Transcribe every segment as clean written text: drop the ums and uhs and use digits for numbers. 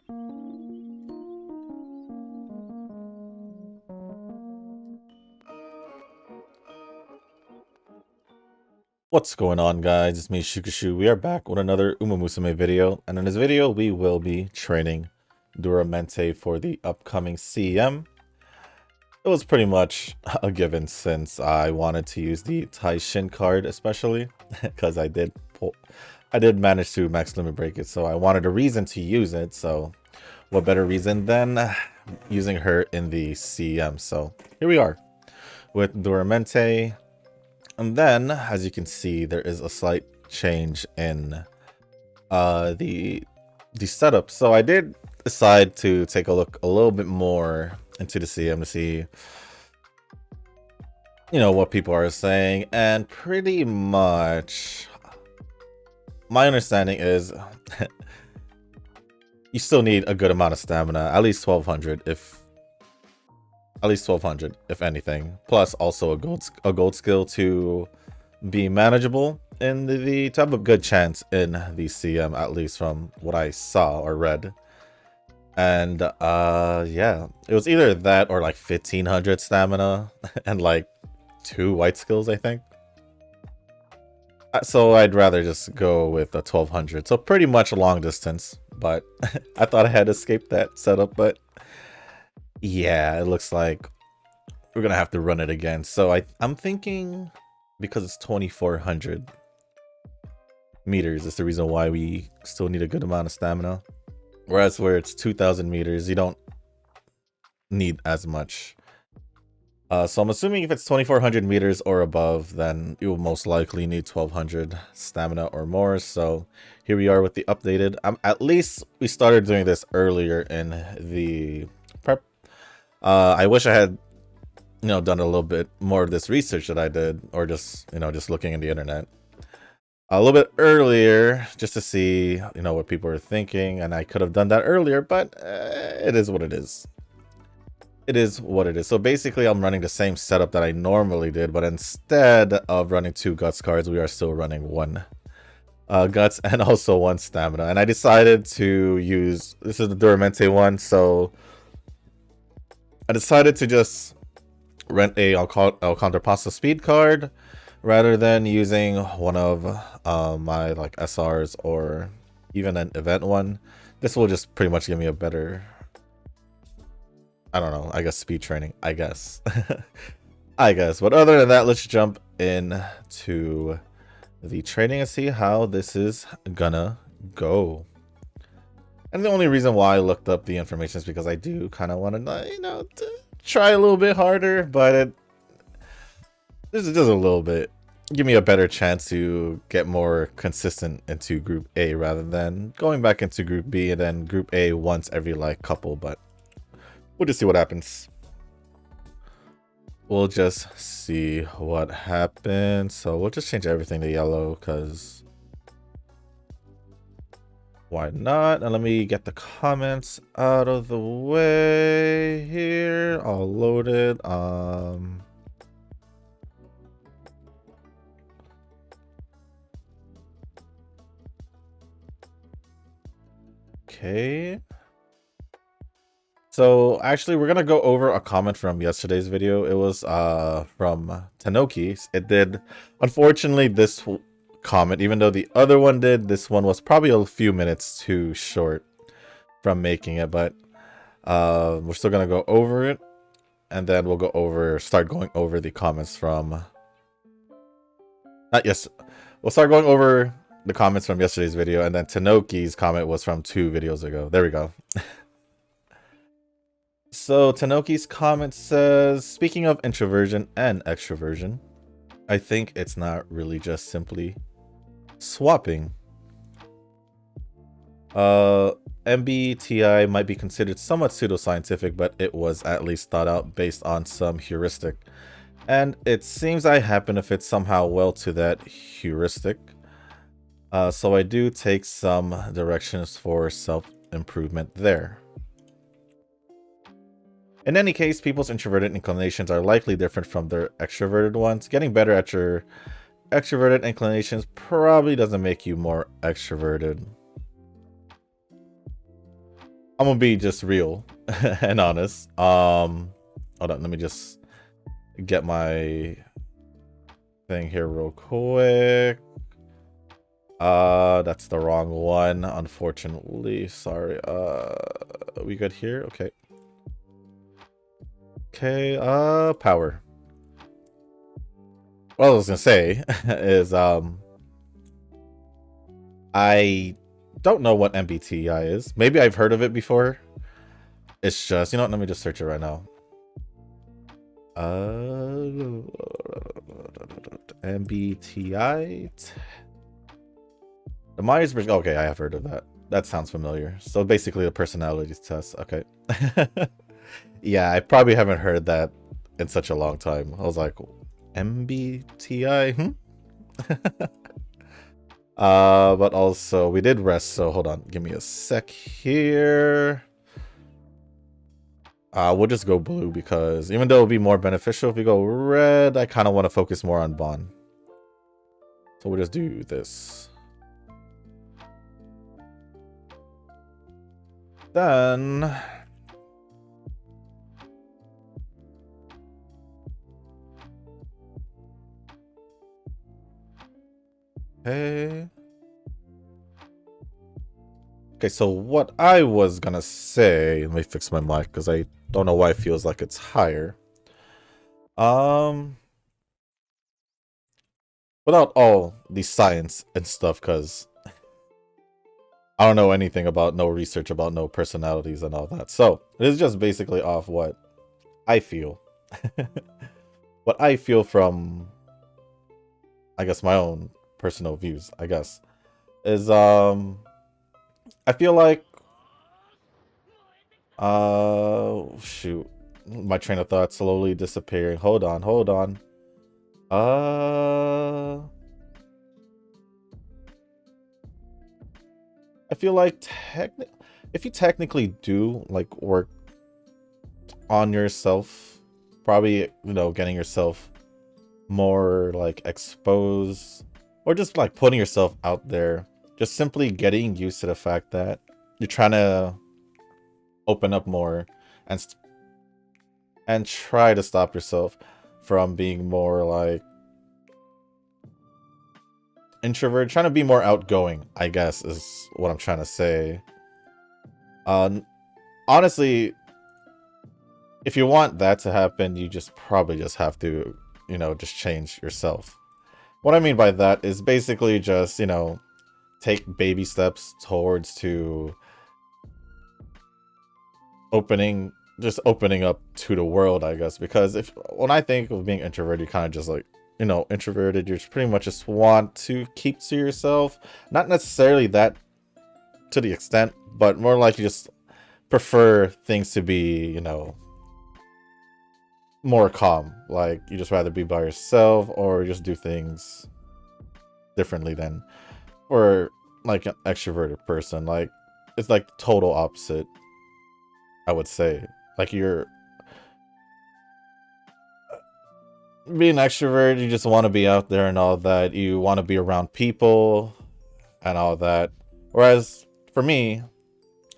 What's going on, guys? It's me, Shukashu. We are back with another Musume video, and in this video we will be training Duramente for the upcoming CM. It was pretty much a given since I wanted to use the Taishin card, especially because I did manage to max limit break it, so I wanted a reason to use it. So what better reason than using her in the CM? So here we are with Duramente. And then, as you can see, there is a slight change in the setup. So I did decide to take a look a little bit more into the CM to see, what people are saying. And pretty much, my understanding is you still need a good amount of stamina, at least 1200 if anything, plus also a gold skill to be manageable in the to have a good chance in the CM, at least from what I saw or read. And yeah, it was either that or like 1500 stamina and like 2 white skills, I think. So I'd rather just go with the 1200, so pretty much a long distance. But I thought I had escaped that setup, but yeah, it looks like we're gonna have to run it again. So I'm thinking, because it's 2400 meters, is the reason why we still need a good amount of stamina. Whereas where it's 2000 meters, you don't need as much. So I'm assuming if it's 2400 meters or above, then you will most likely need 1200 stamina or more. So here we are with the updated. At least we started doing this earlier in the prep. I wish I had done a little bit more of this research that I did, or just just looking in the internet a little bit earlier, just to see what people are thinking. And I could have done that earlier, but it is what it is. It is what it is. So basically I'm running the same setup that I normally did, but instead of running 2 guts cards, we are still running 1 guts and also 1 stamina. And I decided to use, this is the Duramente one, so I decided to just rent a Contrapasta speed card rather than using one of my like SRs or even an event one. This will just pretty much give me a better, I don't know, I guess speed training, I guess. I guess. But other than that, let's jump into the training and see how this is gonna go. And the only reason why I looked up the information is because I do kind of want to, try a little bit harder, but this is just a little bit. Give me a better chance to get more consistent into Group A rather than going back into Group B and then Group A once every like couple. But we'll just see what happens. We'll just see what happens. So we'll just change everything to yellow, because why not? And let me get the comments out of the way here. All loaded. Okay. So actually, we're gonna go over a comment from yesterday's video. It was from Tanoki. It did, unfortunately, this comment, even though the other one did, this one was probably a few minutes too short from making it, but we're still gonna go over it, and then we'll start going over the comments from we'll start going over the comments from yesterday's video, and then Tanoki's comment was from 2 videos ago. There we go. So Tanoki's comment says, speaking of introversion and extroversion, I think it's not really just simply swapping. MBTI might be considered somewhat pseudoscientific, but it was at least thought out based on some heuristic. And it seems I happen to fit somehow well to that heuristic. So I do take some directions for self-improvement there. In any case, people's introverted inclinations are likely different from their extroverted ones. Getting better at your extroverted inclinations probably doesn't make you more extroverted. I'm gonna be just real and honest. Hold on, let me just get my thing here real quick. That's the wrong one, unfortunately. Sorry. We good here? Okay. Okay, power. What I was gonna say is I don't know what MBTI is. Maybe I've heard of it before. It's just, you know what, let me just search it right now. MBTI. The Myers-Briggs. Okay, I have heard of that. That sounds familiar. So basically, a personality test. Okay. Yeah, I probably haven't heard that in such a long time. I was like, MBTI. But also we did rest. So hold on, give me a sec here. We'll just go blue because even though it'll be more beneficial if we go red, I kind of want to focus more on bond. So we'll just do this. Then okay. Okay, so what I was gonna say, let me fix my mic because I don't know why it feels like it's higher. Without all the science and stuff, because I don't know anything about, no research about no personalities and all that. So it is just basically off what I feel. What I feel from, I guess, my own personal views, I guess, is I feel like shoot, my train of thought slowly disappearing. Hold on. I feel like if you technically do like work on yourself, probably, you know, getting yourself more like exposed or just like putting yourself out there, just simply getting used to the fact that you're trying to open up more and try to stop yourself from being more like introvert, trying to be more outgoing, I guess is what I'm trying to say. Honestly, if you want that to happen, you just probably just have to, you know, just change yourself. What I mean by that is basically just, you know, take baby steps towards to opening up to the world, I guess. Because when I think of being introverted, you kind of just like, you know, introverted, you pretty much just want to keep to yourself. Not necessarily that to the extent, but more like you just prefer things to be, you know, more calm. Like you just rather be by yourself or just do things differently than or like an extroverted person. Like it's like total opposite, I would say. Like you're being an extrovert, you just want to be out there and all that. You want to be around people and all that. Whereas for me,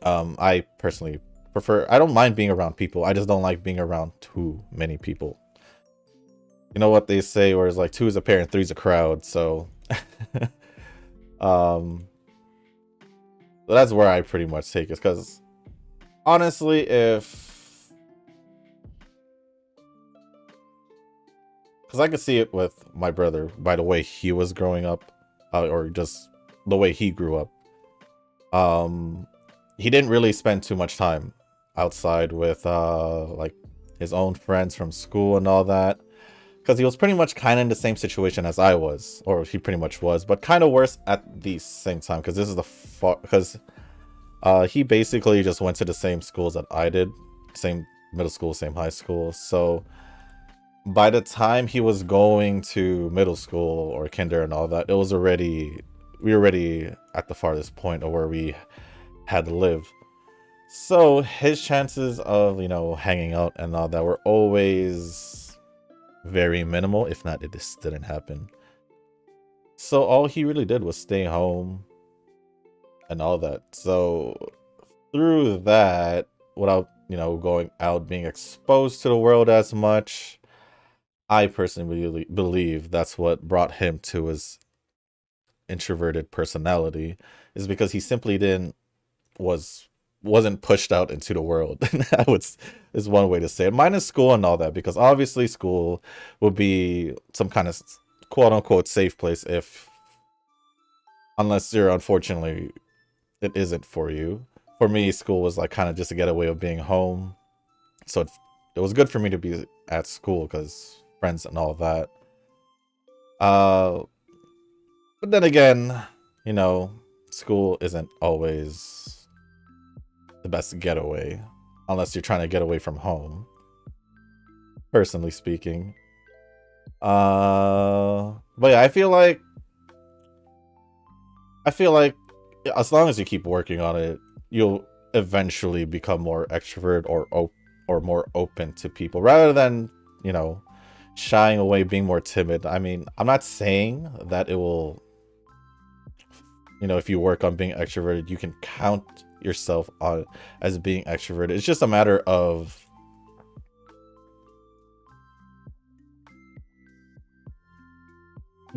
I personally prefer, I don't mind being around people. I just don't like being around too many people. You know what they say, where it's like two is a pair and three's a crowd. So, that's where I pretty much take it. Because honestly, because I could see it with my brother by the way he was growing up, or just the way he grew up. He didn't really spend too much time outside with like his own friends from school and all that, because he was pretty much kind of in the same situation as I was, or he pretty much was, but kind of worse at the same time. Because this is because he basically just went to the same schools that I did, same middle school, same high school. So by the time he was going to middle school or kinder and all that, we were already at the farthest point of where we had to live. So his chances of, you know, hanging out and all that were always very minimal, if not, it just didn't happen. So all he really did was stay home and all that. So through that, without, you know, going out, being exposed to the world as much, I personally really believe that's what brought him to his introverted personality, is because he simply wasn't pushed out into the world. That is one way to say it. Minus school and all that, because obviously school would be some kind of quote unquote safe place, if unless you're, unfortunately, it isn't for you. For me, school was like kind of just a getaway of being home. So it was good for me to be at school because friends and all that. But then again, you know, school isn't always the best getaway unless you're trying to get away from home, personally speaking. But yeah, I feel like as long as you keep working on it, you'll eventually become more extrovert or more open to people, rather than, you know, shying away, being more timid. I mean, I'm not saying that it will, you know, if you work on being extroverted, you can count yourself on as being extroverted. It's just a matter of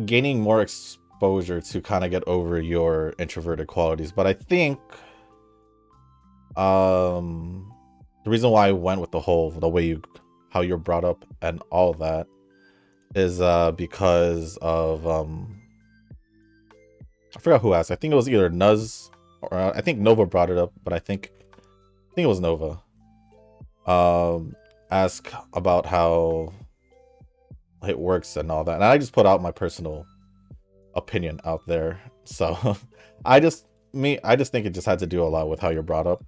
gaining more exposure to kind of get over your introverted qualities. But I think the reason why I went with the way how you're brought up and all that is because of I forgot who asked. I think it was either Nuz or I think Nova brought it up, but I think it was Nova. Ask about how it works and all that, and I just put out my personal opinion out there. So I just think it just had to do a lot with how you're brought up.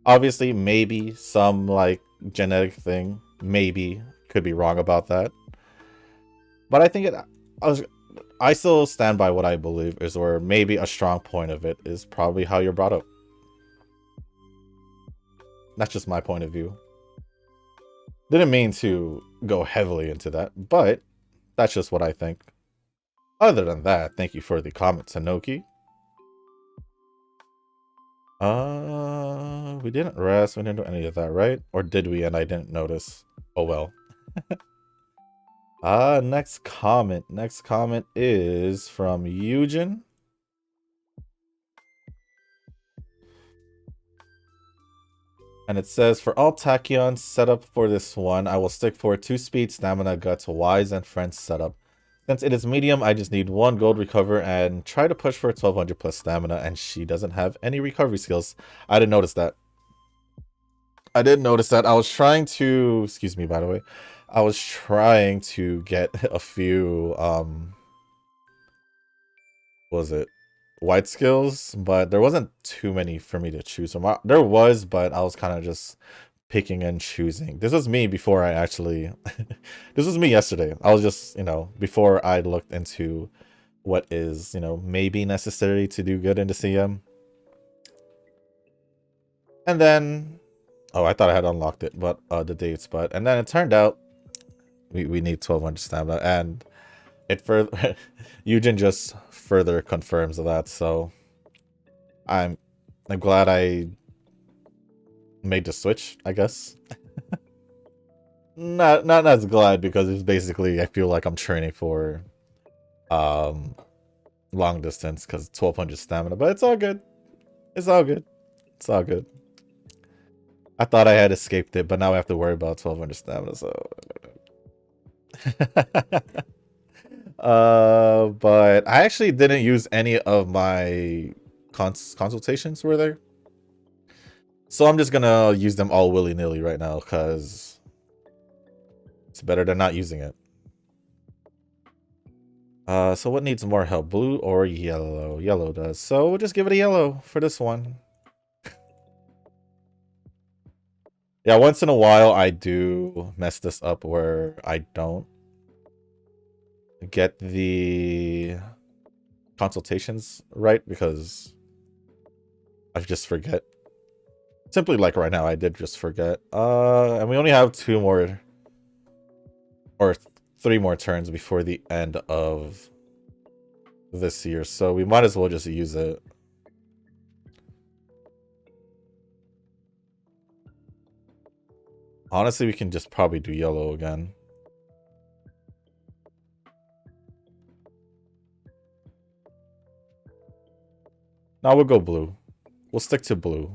Obviously, maybe some like genetic thing, maybe could be wrong about that, but I think I still stand by what I believe is, or maybe a strong point of it is probably how you're brought up. That's just my point of view. Didn't mean to go heavily into that, but that's just what I think. Other than that, thank you for the comment, Sanoki. We didn't rest. We didn't do any of that, right? Or did we? And I didn't notice. Oh well. Next comment. Next comment is from Eugen. And it says, for all tachyons set up for this one, I will stick for 2 speed, stamina, guts, wise, and friends setup. Since it is medium, I just need 1 gold recover and try to push for 1200 plus stamina, and she doesn't have any recovery skills. I didn't notice that. I was trying to, excuse me, by the way. I was trying to get a few, was it white skills, but there wasn't too many for me to choose from. There was, but I was kind of just picking and choosing. This was me before I actually this was me yesterday. I was just, you know, before I looked into what is, you know, maybe necessary to do good in the CM. And then, oh, I thought I had unlocked it, but the dates, and then it turned out we need 1200 stamina, and it further Eugen just further confirms that. So I'm glad I made the switch, I guess. not as glad, because it's basically, I feel like I'm training for long distance, because 1200 stamina, but it's all good. It's all good. It's all good. I thought I had escaped it, but now I have to worry about 1200 stamina, so but I actually didn't use any of my consultations, were there? So I'm just gonna use them all willy-nilly right now, because it's better than not using it. So what needs more help, blue or yellow? Yellow does, so we'll just give it a yellow for this one. Yeah, once in a while I do mess this up where I don't get the consultations right, because I just forget. Simply like right now, I did just forget. And we only have 2 more or 3 more turns before the end of this year, so we might as well just use it. Honestly, we can just probably do yellow again. Now we'll go blue. We'll stick to blue.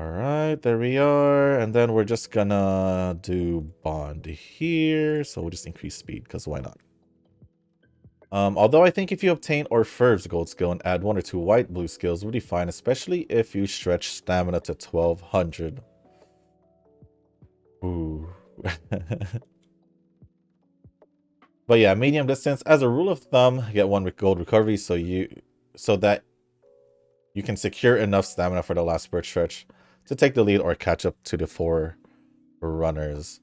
Alright, there we are. And then we're just gonna do bond here. So we'll just increase speed, because why not? Although I think if you obtain Orfevre's gold skill and add 1 or 2 white blue skills would be fine, especially if you stretch stamina to 1200. Ooh. But yeah, medium distance, as a rule of thumb, get 1 with gold recovery so that you can secure enough stamina for the last spurt stretch to take the lead or catch up to the 4 runners.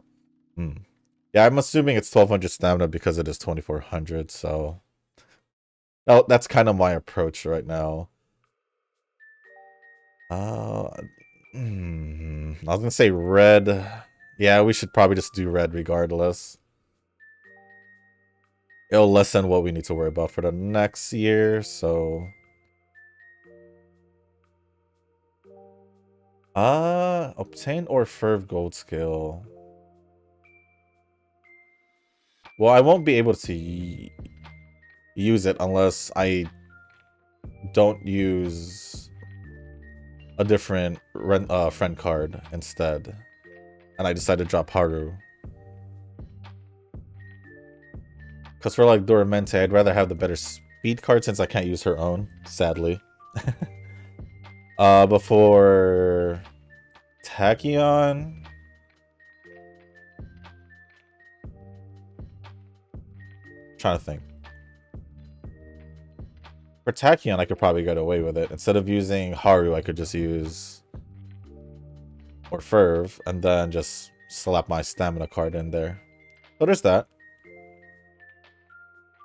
Yeah, I'm assuming it's 1200 stamina because it is 2400, so that's kind of my approach right now. I was gonna say red. Yeah, we should probably just do red regardless. It'll lessen what we need to worry about for the next year, so... obtain Orfevre gold skill. Well, I won't be able to use it unless I don't use a different friend card instead. And I decide to drop Haru. Because for like Duramente, I'd rather have the better speed card since I can't use her own, sadly. Before Tachyon. Trying to think. For Tachyon, I could probably get away with it. Instead of using Haru, I could just use Orfevre and then just slap my stamina card in there. So there's that.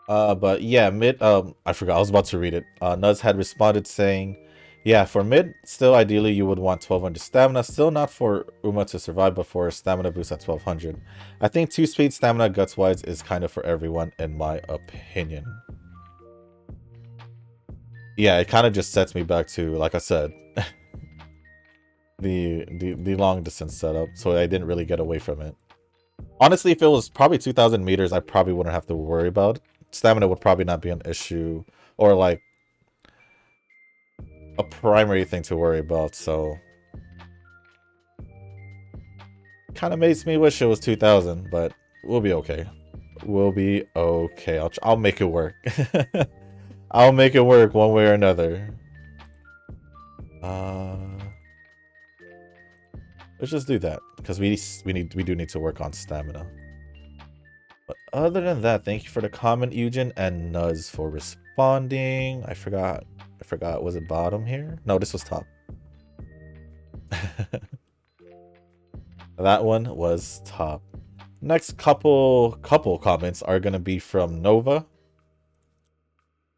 But yeah, mid, I forgot, I was about to read it. Nuz had responded saying, yeah, for mid, still ideally you would want 1200 stamina, still not for Uma to survive, but for stamina boost at 1200. I think 2-speed stamina guts-wise is kind of for everyone, in my opinion. Yeah, it kind of just sets me back to, like I said, the long distance setup, so I didn't really get away from it. Honestly, if it was probably 2000 meters, I probably wouldn't have to worry about it. Stamina would probably not be an issue or like a primary thing to worry about, so kind of makes me wish it was 2000, but we'll be okay. We'll be okay. I'll make it work. I'll make it work one way or another. Let's just do that because we do need to work on stamina. But other than that, thank you for the comment, Eugen, and Nuz for responding. I forgot, was it bottom here? No, this was top. That one was top. Next couple comments are going to be from Nova.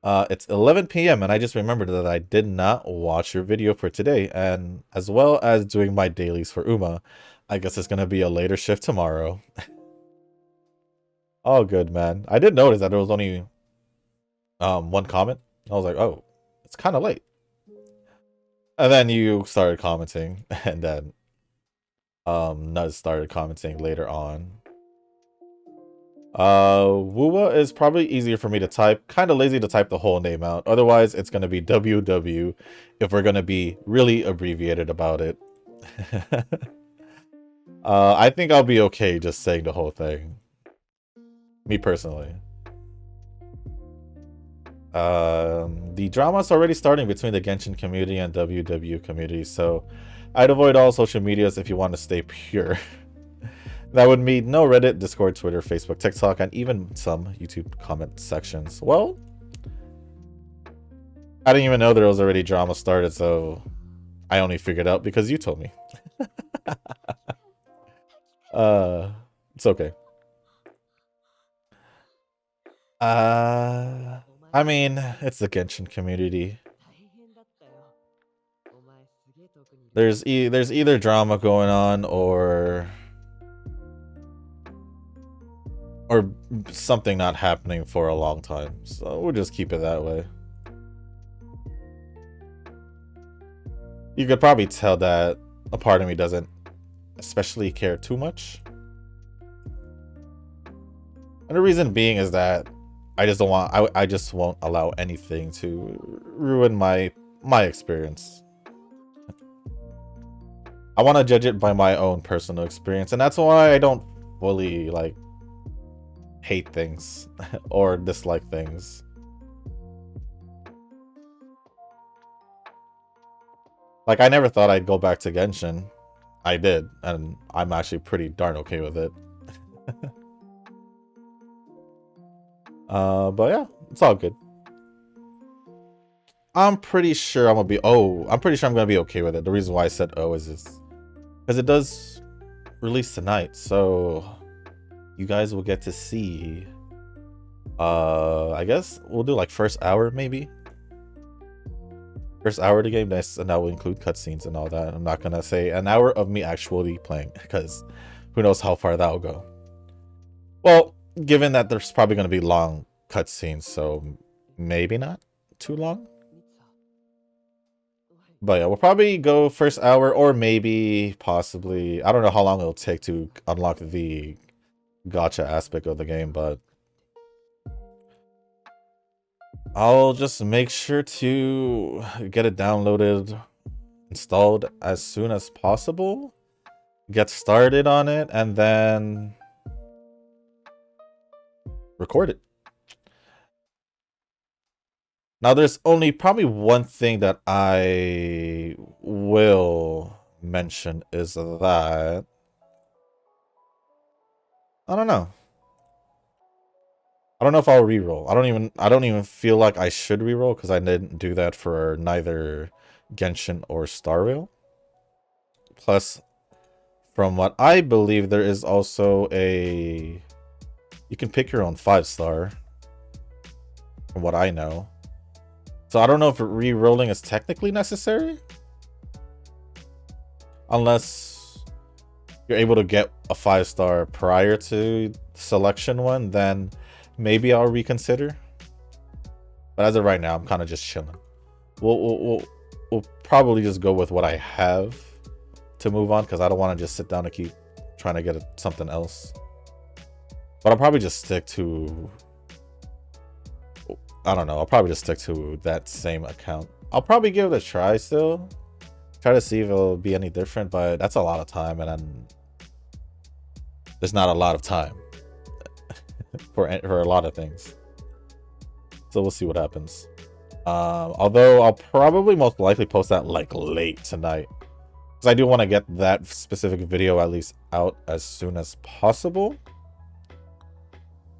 It's 11 p.m. and I just remembered that I did not watch your video for today, and as well as doing my dailies for Uma, I guess it's going to be a later shift tomorrow. All good, man. I did notice that there was only one comment. I was like, oh, it's kind of late. And then you started commenting, and then Nuz started commenting later on. Wuwa is probably easier for me to type. Kind of lazy to type the whole name out. Otherwise, it's going to be WW if we're going to be really abbreviated about it. I think I'll be okay just saying the whole thing. Me personally. The drama's already starting between the Genshin community and WW community, so I'd avoid all social medias if you want to stay pure. That would mean no Reddit, Discord, Twitter, Facebook, TikTok, and even some YouTube comment sections. Well, I didn't even know there was already drama started, so I only figured out because you told me. It's okay. I mean, it's the Genshin community. There's either drama going on or something not happening for a long time. So we'll just keep it that way. You could probably tell that a part of me doesn't especially care too much. And the reason being is that I just don't want, I just won't allow anything to ruin my experience. I want to judge it by my own personal experience, and that's why I don't fully like hate things or dislike things. Like, I never thought I'd go back to Genshin. I did, and I'm actually pretty darn okay with it. But yeah, it's all good. I'm pretty sure I'm gonna be, I'm pretty sure I'm gonna be okay with it. The reason why I said is because it does release tonight, so you guys will get to see. I guess we'll do like first hour, maybe. First hour of the game, and that will include cutscenes and all that. I'm not gonna say an hour of me actually playing, because who knows how far that will go. Well, given that there's probably gonna be long cutscenes, so maybe not too long. But yeah, we'll probably go first hour, or maybe possibly, I don't know how long it'll take to unlock the gacha aspect of the game, but I'll just make sure to get it downloaded, installed as soon as possible, get started on it, and then record it. Now, there's only probably one thing that I will mention is that I don't know. I don't know if I'll reroll. I don't even feel like I should reroll because I didn't do that for neither Genshin or Star Rail. Plus, from what I believe, there is also you can pick your own 5-star. From what I know. So I don't know if re-rolling is technically necessary. Unless you're able to get a 5-star prior to selection one, then maybe I'll reconsider. But as of right now, I'm kind of just chilling. We'll probably just go with what I have to move on, because I don't want to just sit down and keep trying to get something else. But I'll probably just stick to, I don't know, I'll probably just stick to that same account. I'll probably give it a try still. Try to see if it'll be any different, but that's a lot of time, and then there's not a lot of time for a lot of things. So we'll see what happens. Although I'll probably most likely post that like late tonight, because I do want to get that specific video at least out as soon as possible.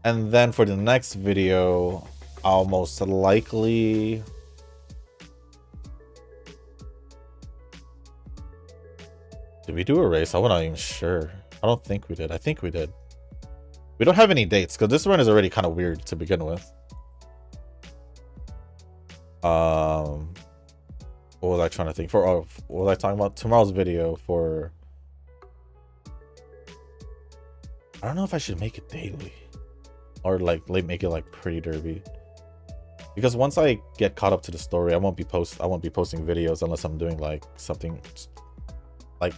And then for the next video, I'll most likely... Did we do a race? I'm not even sure. I don't think we did. I think we did. We don't have any dates, because this run is already kind of weird to begin with. What was I trying to think for? Oh, what was I talking about? Tomorrow's video for... I don't know if I should make it daily. Or like make it like pretty derby. Because once I get caught up to the story, I won't be posting videos unless I'm doing like something like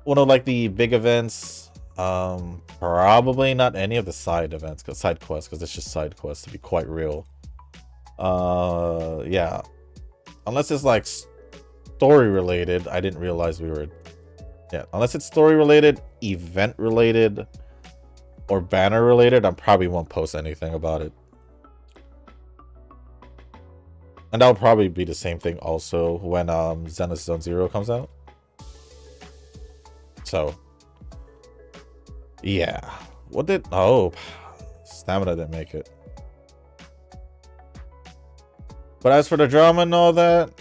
one of like the big events. Probably not any of the side events, because side quests, because it's just side quests, to be quite real. Yeah, unless it's like story related. I didn't realize we were, yeah, unless it's story related, event related, or banner related, I probably won't post anything about it. And that'll probably be the same thing also when Zenith Zone Zero comes out. So yeah, what did, oh, stamina didn't make it. But as for the drama and all that,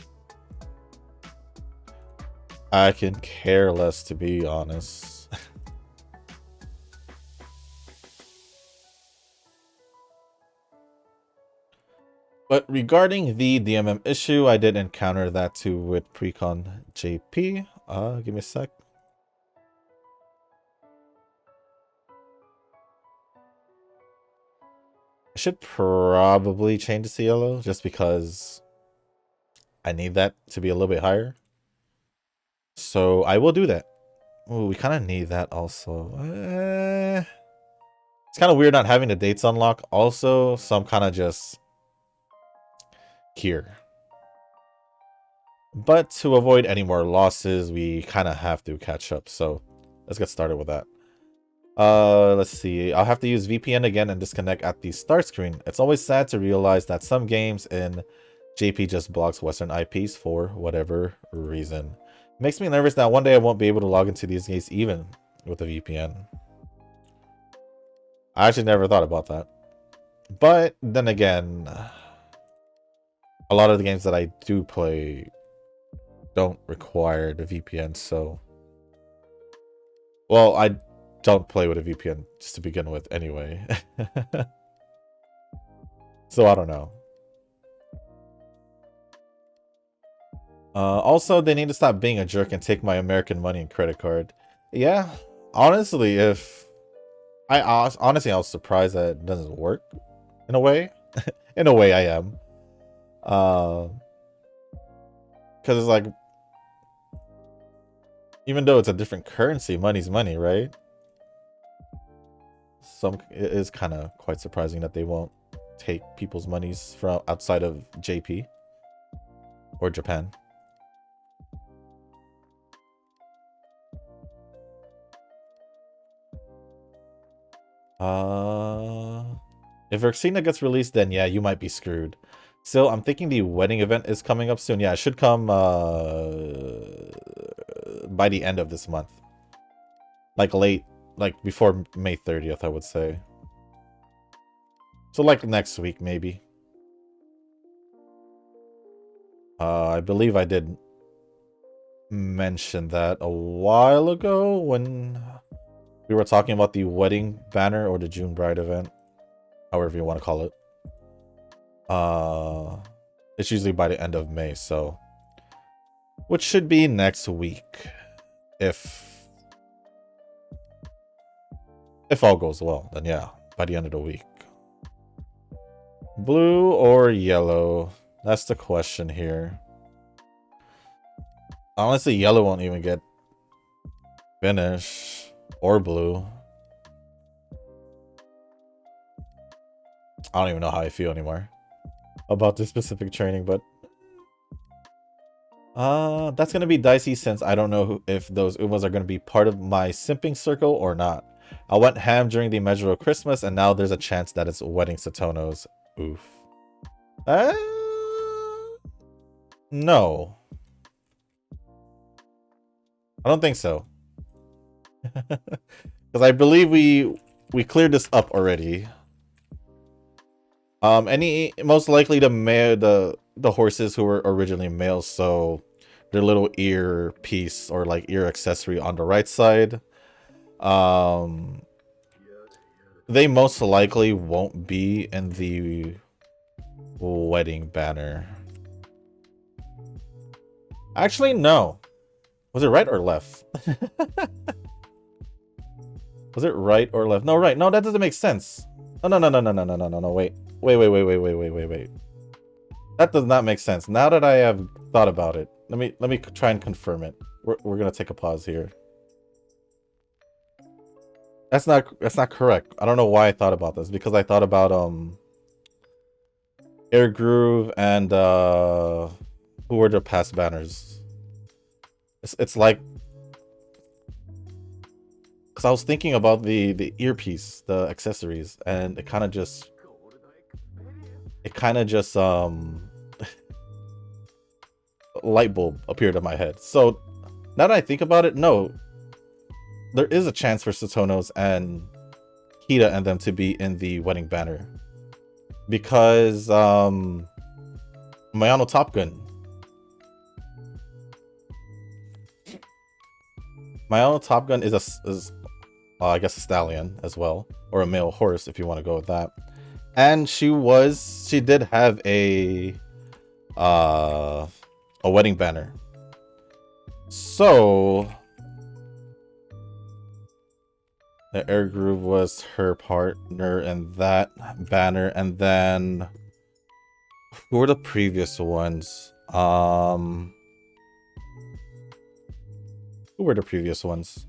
I can care less, to be honest. But regarding the DMM issue, I did encounter that too with Precon JP. Give me a sec. I should probably change it to yellow just because I need that to be a little bit higher. So I will do that. Ooh, we kind of need that also. It's kind of weird not having the dates unlock also, so I'm kind of just here. But to avoid any more losses, we kind of have to catch up. So let's get started with that. Let's see. I'll have to use VPN again and disconnect at the start screen. It's always sad to realize that some games in JP just blocks Western IPs for whatever reason. It makes me nervous that one day I won't be able to log into these games even with a VPN. I actually never thought about that. But then again, a lot of the games that I do play don't require the VPN, so... Well, I don't play with a VPN just to begin with anyway. So I don't know. Also, they need to stop being a jerk and take my American money and credit card. Yeah, honestly, honestly, I was surprised that it doesn't work in a way. In a way, I am. Because it's like, even though it's a different currency, money's money, right? It is kind of quite surprising that they won't take people's monies from outside of JP or Japan. If Ursina gets released, then yeah, you might be screwed. Still, I'm thinking the wedding event is coming up soon. Yeah, it should come by the end of this month. Like before May 30th, I would say. So like next week, maybe. I believe I did mention that a while ago when we were talking about the wedding banner or the June bride event. However you want to call it. It's usually by the end of May, so... Which should be next week. If all goes well, then yeah, by the end of the week. Blue or yellow? That's the question here. Honestly, yellow won't even get finished. Or blue. I don't even know how I feel anymore about this specific training, but that's gonna be dicey since I don't know if those Umas are gonna be part of my simping circle or not. I went ham during the measure of Christmas, and now there's a chance that it's wedding Satonos. Oof. No. I don't think so. Because I believe we cleared this up already. Most likely the horses who were originally males, so their little ear piece or like ear accessory on the right side. They most likely won't be in the wedding banner. Actually, no. Was it right or left? Was it right or left? No, right. No, that doesn't make sense. No, wait. Wait. That does not make sense. Now that I have thought about it, let me try and confirm it. We're gonna take a pause here. That's not correct. I don't know why I thought about this, because I thought about Air Groove and who were the past banners. It's like, because I was thinking about the earpiece, the accessories, and it kind of just light bulb appeared in my head. So now that I think about it, no, there is a chance for Satonos and Kita and them to be in the wedding banner, because Mayano Top Gun. Mayano Top Gun is I guess a stallion as well, or a male horse if you want to go with that. And she did have a wedding banner. So the Air Groove was her partner in that banner, and then who were the previous ones? Who were the previous ones?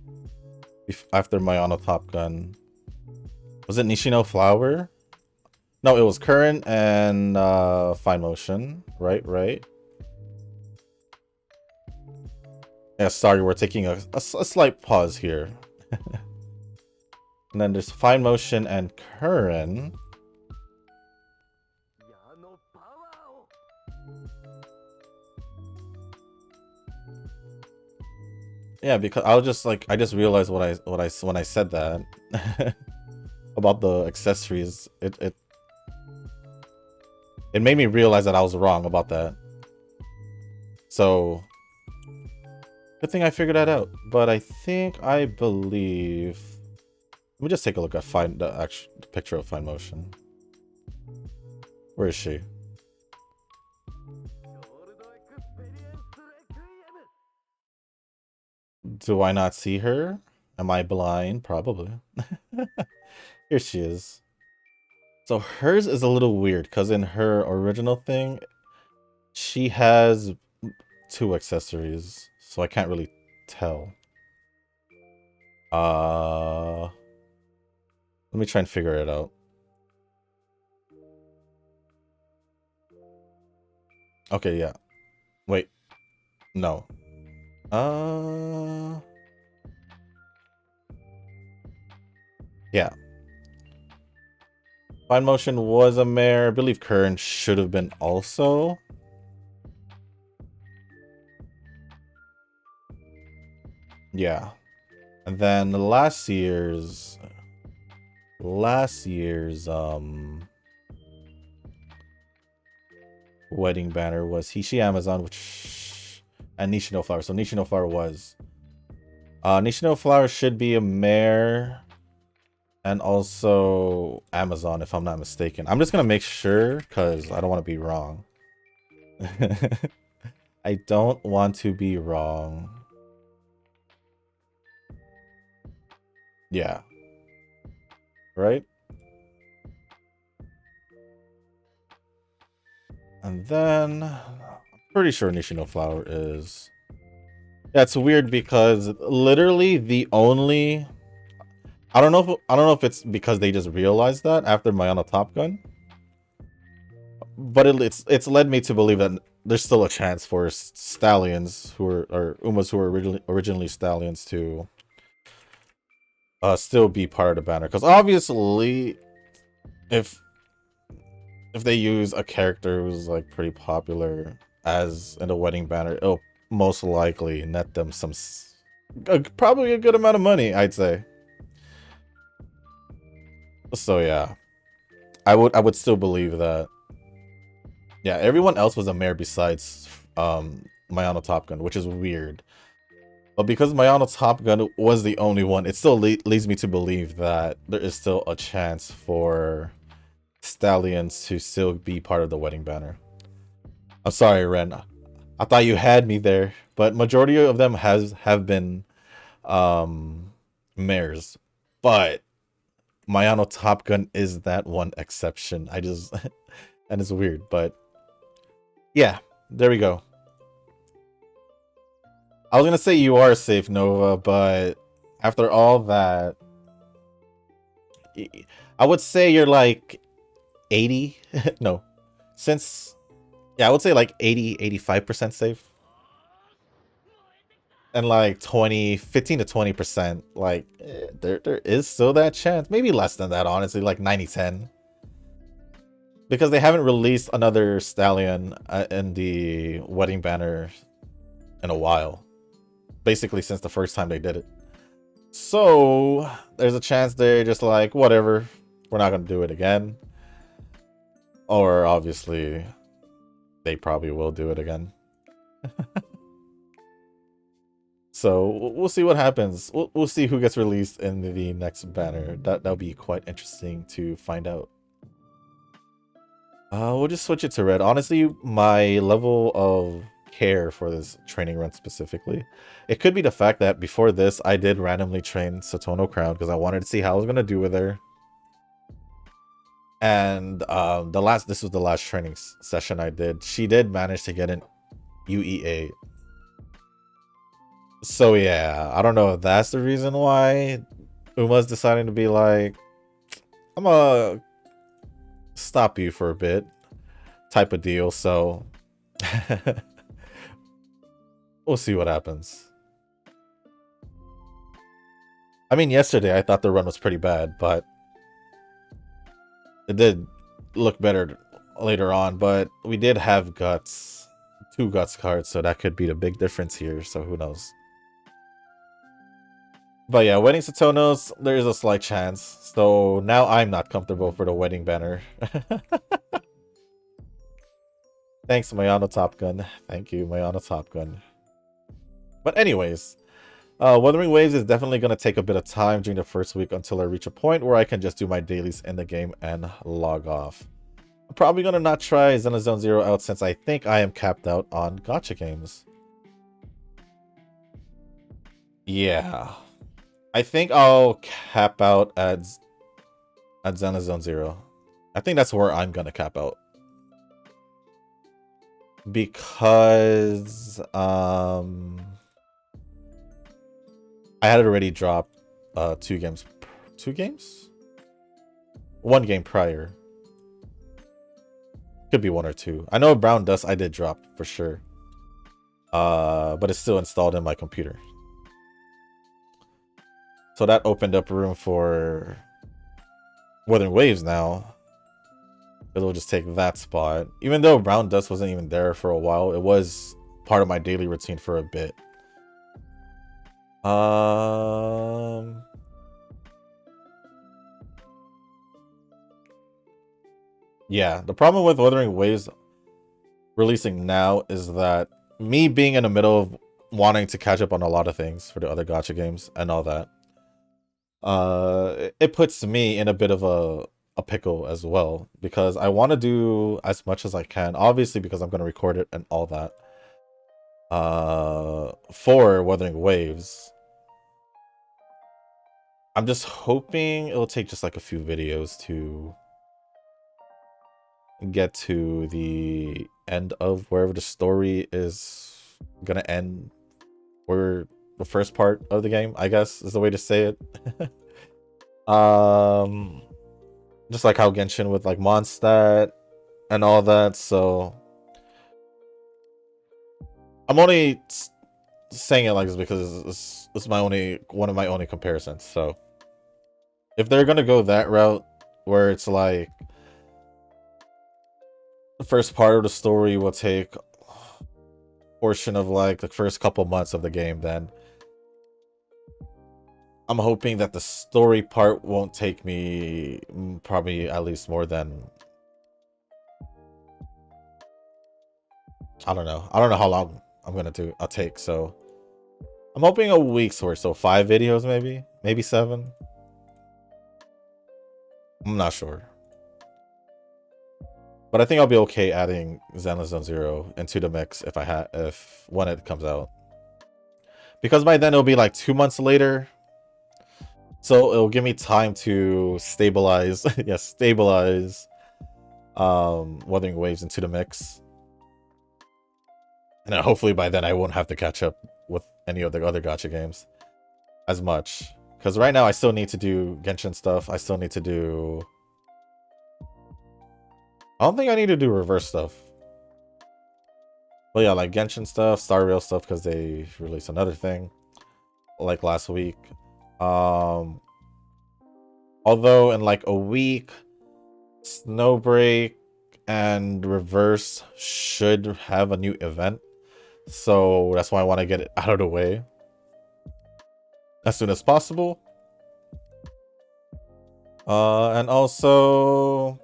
After Mayano Top Gun. Was it Nishino Flower? No, it was Current and Fine Motion. Right. Yeah, sorry, we're taking a slight pause here. And then there's Fine Motion and Current. Yeah, because I was just like, I just realized when I said that about the accessories, it made me realize that I was wrong about that. So good thing I figured that out. But I believe. Let me just take a look at the actual picture of Fine Motion. Where is she? Do I not see her? Am I blind? Probably. Here she is. So hers is a little weird because in her original thing, she has 2 accessories, so I can't really tell. Let me try and figure it out. Okay, yeah. Wait. No. Yeah. Fine Motion was a mare. I believe Current should have been also. Yeah. And then last year's wedding banner was Hishi Amazon, and Nishino Flower. So Nishino Flower was. Nishino Flower should be a mare and also Amazon, if I'm not mistaken. I'm just gonna make sure because I don't want to be wrong. I don't want to be wrong. Yeah. Right? And then I'm pretty sure Nishino Flower is. That's weird because literally the only I don't know if it's because they just realized that after Mayano Top Gun. But it's led me to believe that there's still a chance for stallions or Umas who were originally stallions to still be part of the banner. Because obviously if they use a character who's like pretty popular as in the wedding banner, it'll most likely net them some probably a good amount of money, I'd say. So yeah, I would still believe that. Yeah, everyone else was a mare besides Mayano Top Gun, which is weird. But because Mayano Top Gun was the only one, it still leads me to believe that there is still a chance for stallions to still be part of the wedding banner. I'm sorry, Ren. I thought you had me there, but majority of them have been mares. But Mayano Top Gun is that one exception. I just and it's weird, but yeah, there we go. I was gonna say you are safe, Nova, but after all that, I would say you're like 80. No, yeah, I would say like 85% safe. And like 15 to 20%, like there is still that chance. Maybe less than that, honestly, like 90-10. Because they haven't released another stallion in the wedding banner in a while. Basically since the first time they did it. So there's a chance they're just like, whatever, we're not gonna do it again. Or obviously they probably will do it again. So we'll see what happens. We'll see who gets released in the next banner. That'll be quite interesting to find out. We'll just switch it to red. Honestly, my level of care for this training run specifically, it could be the fact that before this I did randomly train Satono Crown because I wanted to see how I was gonna do with her. And this was the last training session I did. She did manage to get an UEA. So yeah, I don't know if that's the reason why Uma's deciding to be like, I'm gonna stop you for a bit type of deal. So we'll see what happens. I mean, yesterday I thought the run was pretty bad, but it did look better later on. But we did have guts, 2 guts cards, so that could be the big difference here. So who knows? But yeah, wedding Satonos, there is a slight chance. So now I'm not comfortable for the wedding banner. Thanks, Mayana Top Gun. Thank you, Mayana Top Gun. But anyways, Wuthering Waves is definitely going to take a bit of time during the first week until I reach a point where I can just do my dailies in the game and log off. I'm probably going to not try Xenozone Zero out since I think I am capped out on gacha games. Yeah. I think I'll cap out at Xenozone Zero. I think that's where I'm going to cap out. Because I had already dropped 2 games. 2 games? 1 game prior. Could be 1 or 2. I know Brown Dust I did drop for sure. But it's still installed in my computer. So that opened up room for Wuthering Waves now. It'll just take that spot. Even though Brown Dust wasn't even there for a while, it was part of my daily routine for a bit. Yeah, the problem with Wuthering Waves releasing now is that me being in the middle of wanting to catch up on a lot of things for the other gacha games and all that, it puts me in a bit of a pickle as well, because I want to do as much as I can, obviously because I'm going to record it and all that, for Wuthering Waves. I'm just hoping it'll take just like a few videos to get to the end of wherever the story is gonna end, or the first part of the game, I guess is the way to say it. Just like how Genshin with like Mondstadt and all that. So I'm only saying it like this because it's my only one of my only comparisons. So if they're gonna go that route where it's like the first part of the story will take a portion of like the first couple months of the game, then I'm hoping that the story part won't take me probably at least more than, I don't know how long I'll take. So I'm hoping a week's worth, so 5 videos maybe 7. I'm not sure. But I think I'll be okay adding Xenozone Zero into the mix when it comes out. Because by then it'll be like 2 months later. So it'll give me time to stabilize, yes, stabilize Wuthering Waves into the mix. And then hopefully by then I won't have to catch up with any of the other gacha games as much. Because right now I still need to do Genshin stuff. I still need to do... I don't think I need to do reverse stuff. But yeah, like Genshin stuff, Star Rail stuff, because they released another thing like last week. Although in like a week, Snowbreak and Reverse should have a new event. So that's why I want to get it out of the way as soon as possible. And also,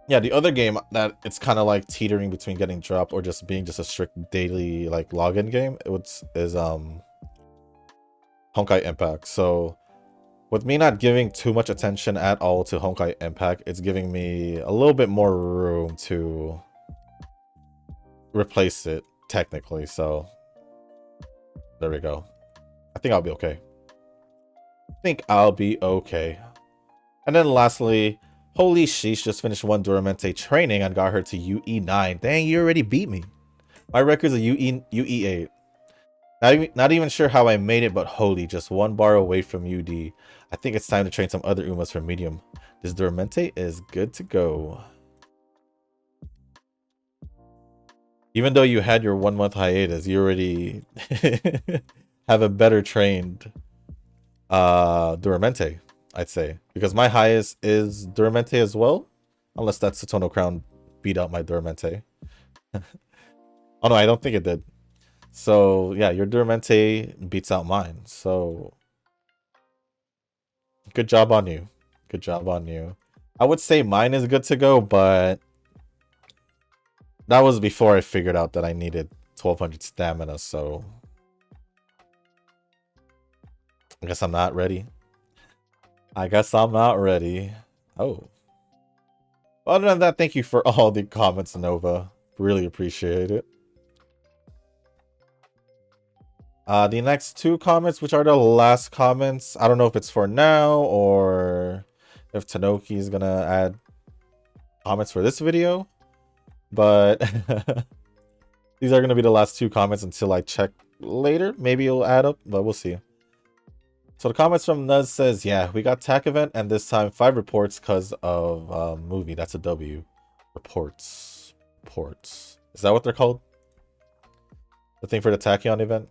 yeah, the other game that it's kind of like teetering between getting dropped or just being just a strict daily like login game is Honkai Impact. So with me not giving too much attention at all to Honkai Impact, it's giving me a little bit more room to replace it technically. So there we go. I think I'll be okay. And then lastly, holy sheesh, just finished one Duramente training and got her to UE9. Dang, you already beat me. My record's a UE8. Not even sure how I made it, but holy, just one bar away from UD. I think it's time to train some other Umas for medium. This Duramente is good to go. Even though you had your 1 month hiatus, you already have a better trained Duramente, I'd say. Because my highest is Duramente as well. Unless that Satono Crown beat out my Duramente. Oh no, I don't think it did. So yeah, your Duramente beats out mine. So good job on you. Good job on you. I would say mine is good to go, but that was before I figured out that I needed 1200 stamina, so I guess I'm not ready. I guess I'm not ready. Oh. Other than that, thank you for all the comments, Nova. Really appreciate it. The next 2 comments, which are the last comments, I don't know if it's for now or if Tanoki is gonna add comments for this video, but these are gonna be the last 2 comments until I check later. Maybe it'll add up, but we'll see. So the comments from Nuz says, yeah, we got TAC event and this time 5 reports because of movie. That's a W. Reports. Reports. Is that what they're called? The thing for the Tachyon event?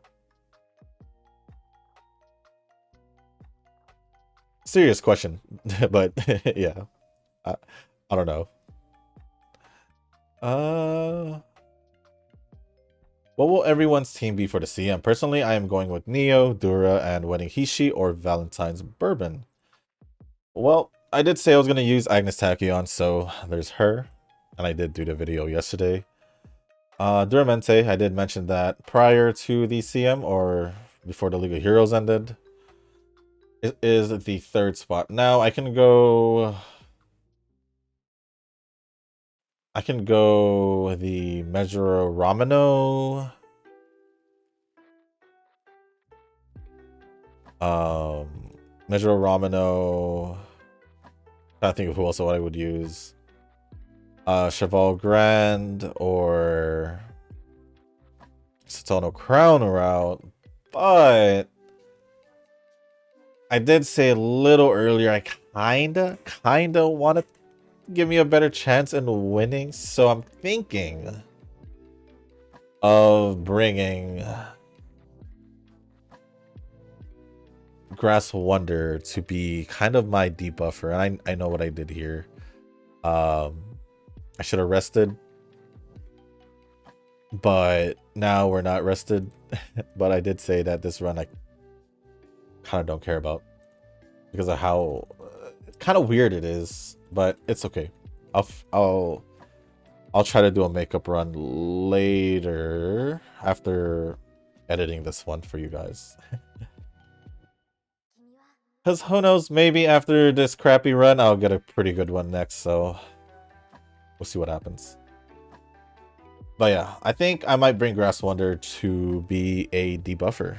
Serious question, but yeah, I don't know. What will everyone's team be for the CM? Personally, I am going with Neo, Dura, and Wedding Hishi or Valentine's Bourbon. Well, I did say I was going to use Agnes Tachyon, so there's her, and I did do the video yesterday. Duramente, I did mention that prior to the CM or before the League of Heroes ended. It is the 3rd spot. Now I can go the Mejuro Ramino. Mejuro Ramino. I think of who else I would use. Cheval Grand or Satono Crown route, but I did say a little earlier I kinda want to give me a better chance in winning, so I'm thinking of bringing Grass Wonder to be kind of my debuffer, and I know what I did here. I should have rested, but now we're not rested. But I did say that this run I kind of don't care about because of how kind of weird it is, but it's okay. I'll try to do a makeup run later after editing this one for you guys. Because who knows, maybe after this crappy run I'll get a pretty good one next, so we'll see what happens. But yeah, I think I might bring Grass Wonder to be a debuffer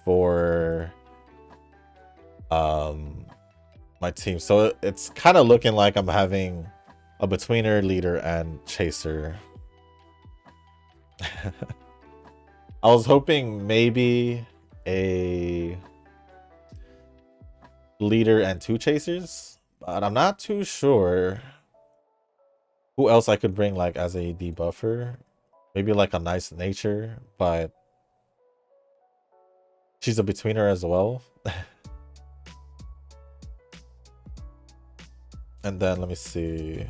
for my team. So it's kind of looking like I'm having a betweener, leader, and chaser. I was hoping maybe a leader and 2 chasers, but I'm not too sure who else I could bring like as a debuffer. Maybe like a nice nature, but she's a betweener as well. And then let me see.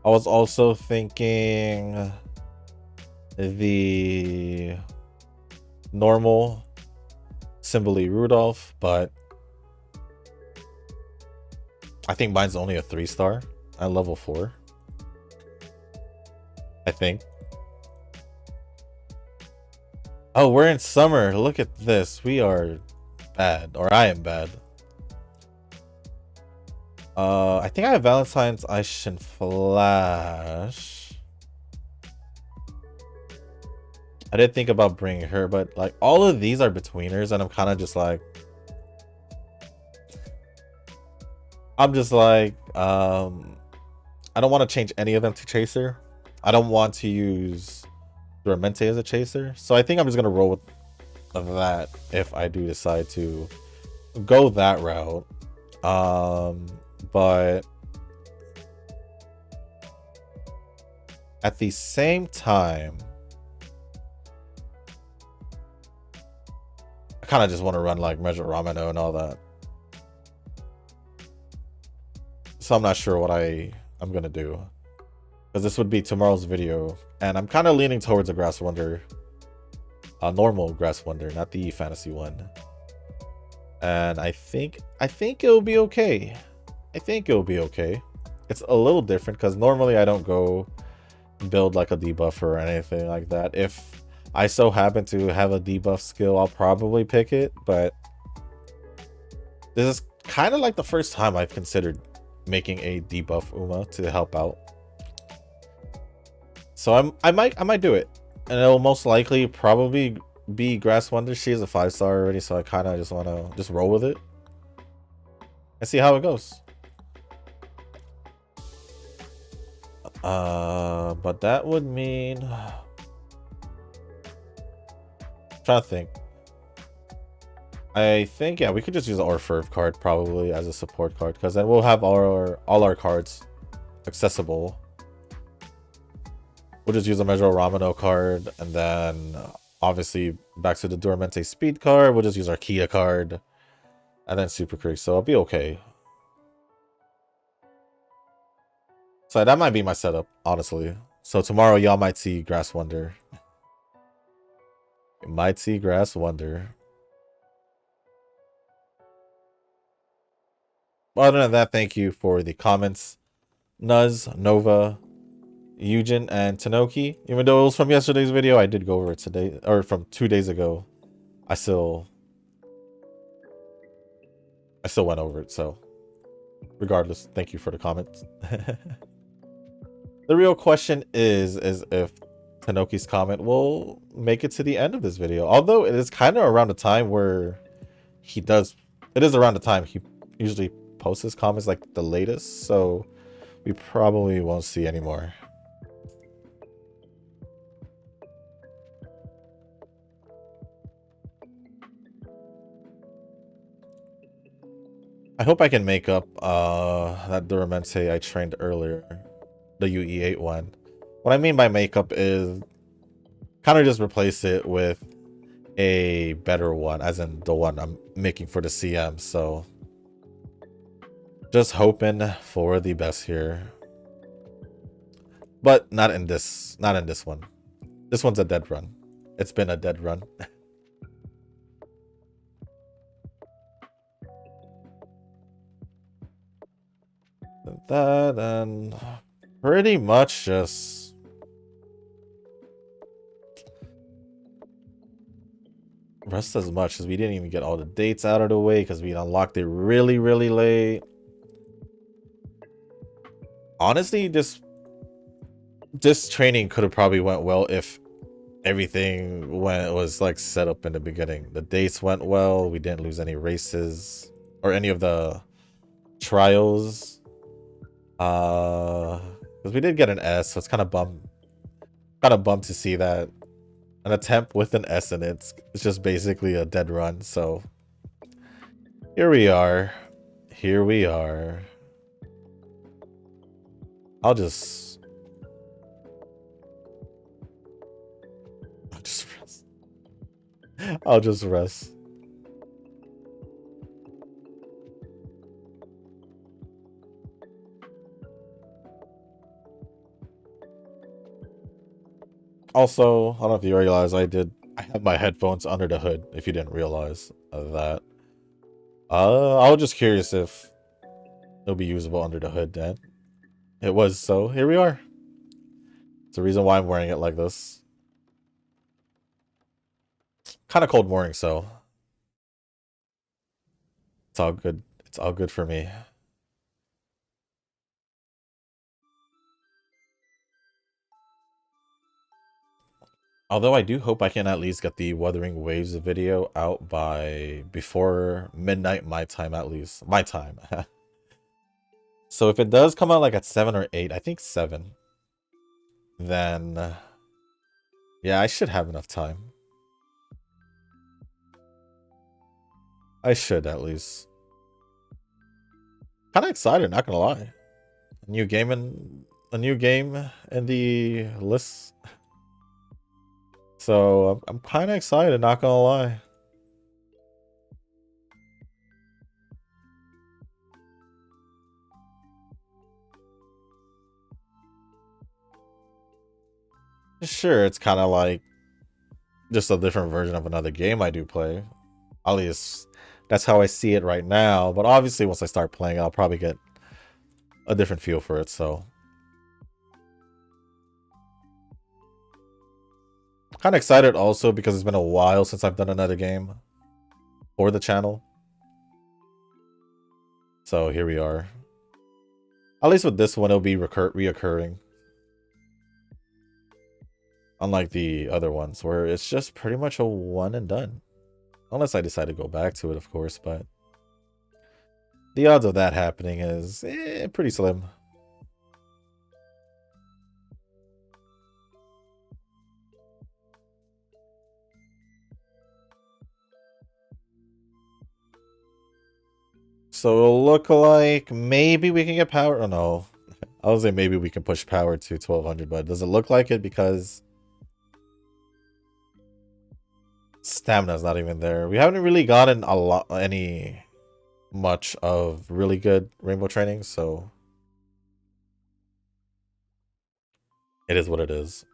I was also thinking the normal Simboli Rudolph, but I think mine's only a 3-star at level 4. I think. Oh, we're in summer. Look at this. We are bad, or I am bad. I think I have Valentine's Aishin Flash. I did think about bringing her, but like all of these are betweeners, and I'm kind of just like, I don't want to change any of them to chaser. I don't want to use Duramente as a chaser. So I think I'm just going to roll with that if I do decide to go that route. But at the same time, I kind of just want to run like Measure Ramino and all that. So I'm not sure what I'm gonna do, because this would be tomorrow's video, and I'm kind of leaning towards a Grass Wonder, a normal Grass Wonder, not the fantasy one. And I think it'll be okay. I think it'll be okay. It's a little different because normally I don't go build like a debuffer or anything like that. If I so happen to have a debuff skill, I'll probably pick it, but this is kind of like the first time I've considered making a debuff Uma to help out. So I might do it, and it'll most likely probably be Grass Wonder. She is a 5-star already, so I kind of just want to just roll with it and see how it goes. But that would mean, trying to think. I think, yeah, we could just use the Orfurv card probably as a support card, because then we'll have all our cards accessible. We'll just use a Measure Ramino card, and then obviously back to the Duramente speed card. We'll just use our Kia card, and then Super Creek, so it'll be okay. So that might be my setup, honestly. So tomorrow y'all might see Grass Wonder. You might see Grass Wonder. Other than that, thank you for the comments, Nuz, Nova, Eugen, and Tanoki. Even though it was from yesterday's video, I did go over it today, or from 2 days ago. I still went over it, so regardless, thank you for the comments. The real question is if Tanoki's comment will make it to the end of this video. Although it is kind of around the time where he does, it is around the time he usually posts his comments, like the latest, so we probably won't see anymore. I hope I can make up that Duramente I trained earlier, the UE8 one. What I mean by makeup is kind of just replace it with a better one, as in the one I'm making for the CM. So just hoping for the best here, but not in this one. This one's a dead run. It's been a dead run. That, and pretty much just rest as much as we didn't even get all the dates out of the way because we unlocked it really late. Honestly, this training could have probably went well if everything was like set up in the beginning. The dates went well. We didn't lose any races or any of the trials. Because we did get an S, so it's kind of bummed to see that an attempt with an S in it's just basically a dead run. So here we are. I'll just rest. I'll just rest. Also, I don't know if you realize I have my headphones under the hood, if you didn't realize that. I was just curious if it'll be usable under the hood then. It was, so here we are. It's the reason why I'm wearing it like this. Kind of cold morning, so it's all good. It's all good for me. Although I do hope I can at least get the Wuthering Waves video out by before midnight my time, at least. My time. So if it does come out like at 7 or 8, I think 7, then yeah, I should have enough time. I should at least. Kind of excited, not gonna lie. A new game in the list. So I'm kind of excited, not gonna lie. Sure, it's kind of like just a different version of another game I do play. At least that's how I see it right now. But obviously, once I start playing, I'll probably get a different feel for it. So kind of excited also because it's been a while since I've done another game for the channel. So here we are. At least with this one, it'll be reoccurring. Unlike the other ones, where it's just pretty much a one and done. Unless I decide to go back to it, of course, but the odds of that happening is pretty slim. So it'll look like maybe we can get power. Oh no. I was saying maybe we can push power to 1200, but does it look like it? Because stamina's not even there. We haven't really gotten much of really good rainbow training, so it is what it is.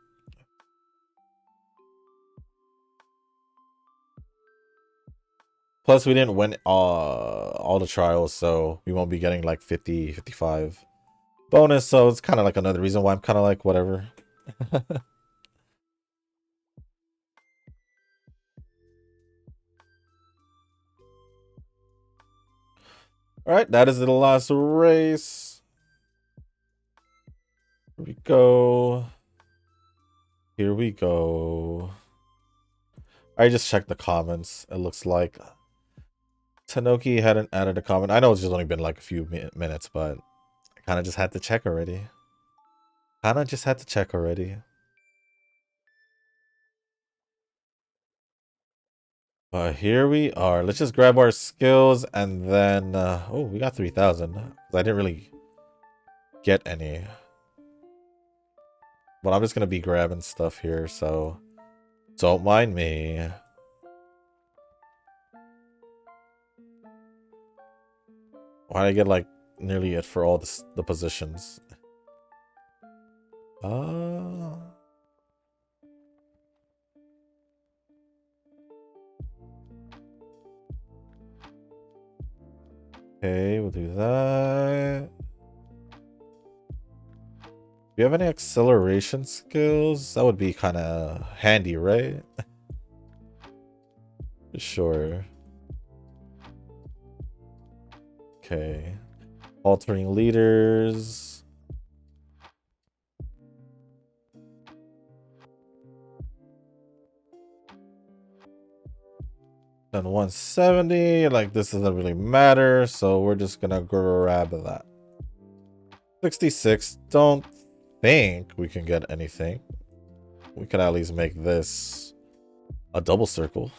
Plus, we didn't win all the trials, so we won't be getting like 50, 55 bonus. So it's kind of like another reason why I'm kind of like, whatever. All right, that is the last race. Here we go. Here we go. I just checked the comments. It looks like Tanoki hadn't added a comment. I know it's just only been like a few minutes, but I kind of just had to check already. But here we are. Let's just grab our skills and then... oh, we got 3,000. I didn't really get any. But I'm just going to be grabbing stuff here, so don't mind me. Why did I get like nearly it for all the positions? Okay, we'll do that. Do you have any acceleration skills? That would be kind of handy, right? Sure. Okay. Altering leaders. Then 170. Like, this doesn't really matter, so we're just gonna grab that. 66. Don't think we can get anything. We can at least make this a double circle.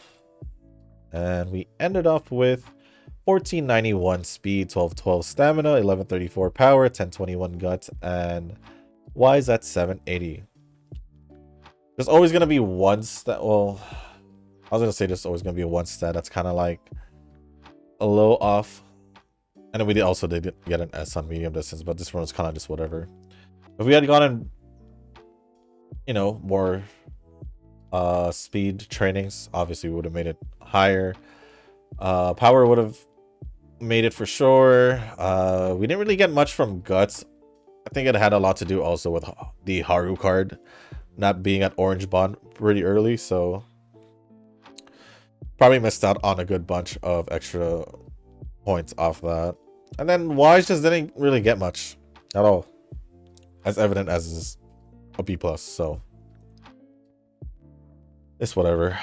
And we ended up with 1491 speed, 1212 stamina, 1134 power, 1021 guts, and Y is at 780. There's always going to be one stat. Well, I was going to say there's always going to be one stat that's kind of like a little off. And then we also did get an S on medium distance, but this one was kind of just whatever. If we had gotten, you know, more speed trainings, obviously we would have made it higher. Power would have made it for sure. We didn't really get much from guts. I think it had a lot to do also with the Haru card not being at orange bond pretty early, so probably missed out on a good bunch of extra points off that. And then Wise just didn't really get much at all, as evident as a B+, so it's whatever.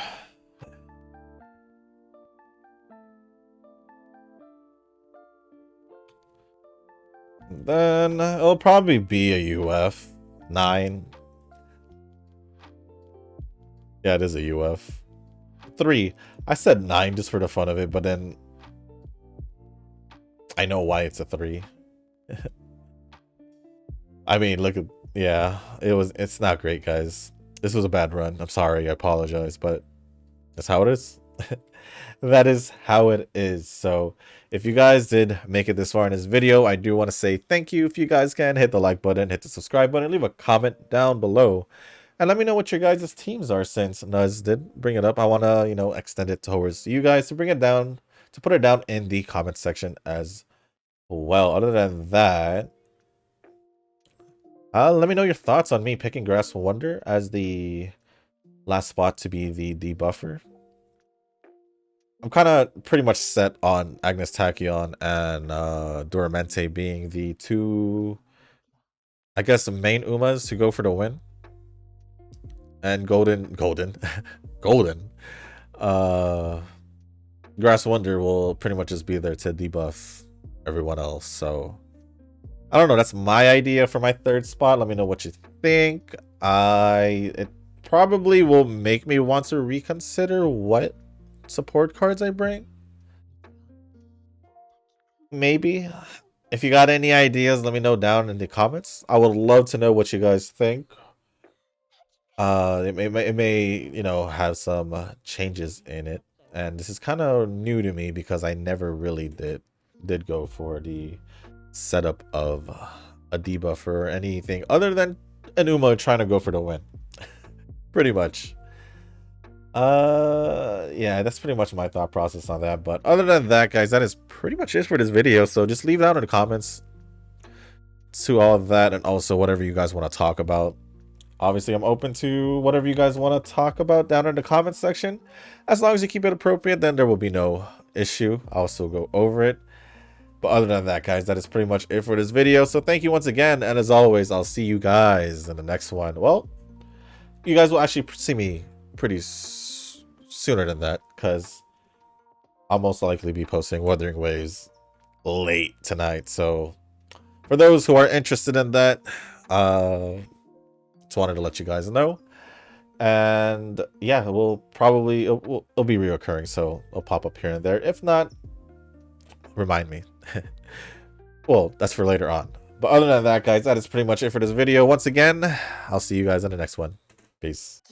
Then it'll probably be a UF 9. Yeah, it is a UF 3. I said 9 just for the fun of it, but then I know why it's a 3. I mean, look at, yeah, it's not great, guys. This was a bad run. I'm sorry, I apologize, but that's how it is. That is how it is. So if you guys did make it this far in this video, I do want to say thank you. If you guys can, hit the like button, hit the subscribe button, leave a comment down below, and let me know what your guys' teams are. Since Nuz did bring it up, I want to, extend it towards you guys to bring it down, to put it down in the comment section as well. Other than that, let me know your thoughts on me picking Grass Wonder as the last spot to be the debuffer. I'm kind of pretty much set on Agnes Tachyon and Duramente being the two, I guess, the main Umas to go for the win. And Golden. Grass Wonder will pretty much just be there to debuff everyone else. So I don't know. That's my idea for my third spot. Let me know what you think. It probably will make me want to reconsider what support cards I bring. Maybe. If you got any ideas, let me know down in the comments. I would love to know what you guys think. It may have some changes in it, and this is kind of new to me because I never really did go for the setup of a debuff or anything other than an Uma trying to go for the win. Pretty much. Yeah, that's pretty much my thought process on that. But other than that, guys, that is pretty much it for this video. So just leave it down in the comments to all of that, and also whatever you guys want to talk about. Obviously, I'm open to whatever you guys want to talk about down in the comments section. As long as you keep it appropriate, then there will be no issue. I'll still go over it. But other than that, guys, that is pretty much it for this video. So thank you once again. And as always, I'll see you guys in the next one. Well, you guys will actually see me pretty sooner than that, because I'll most likely be posting Wuthering Waves late tonight. So for those who are interested in that, just wanted to let you guys know. And yeah, it'll be reoccurring, so it'll pop up here and there. If not, remind me. Well, that's for later on. But other than that, guys, that is pretty much it for this video. Once again, I'll see you guys in the next one. Peace.